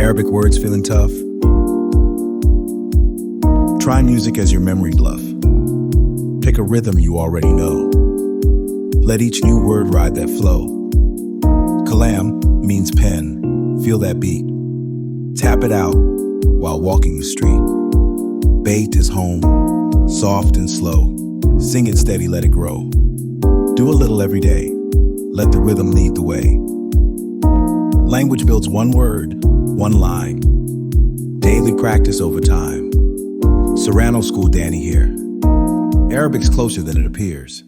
Arabic words feeling tough? Try music as your memory glove. Pick a rhythm you already know. Let each new word ride that flow. Kalam means pen. Feel that beat. Tap it out while walking the street. Bait is home, soft and slow. Sing it steady, let it grow. Do a little every day. Let the rhythm lead the way. Language builds one word, one line. Daily practice over time. Serrano School Danny here. Arabic's closer than it appears.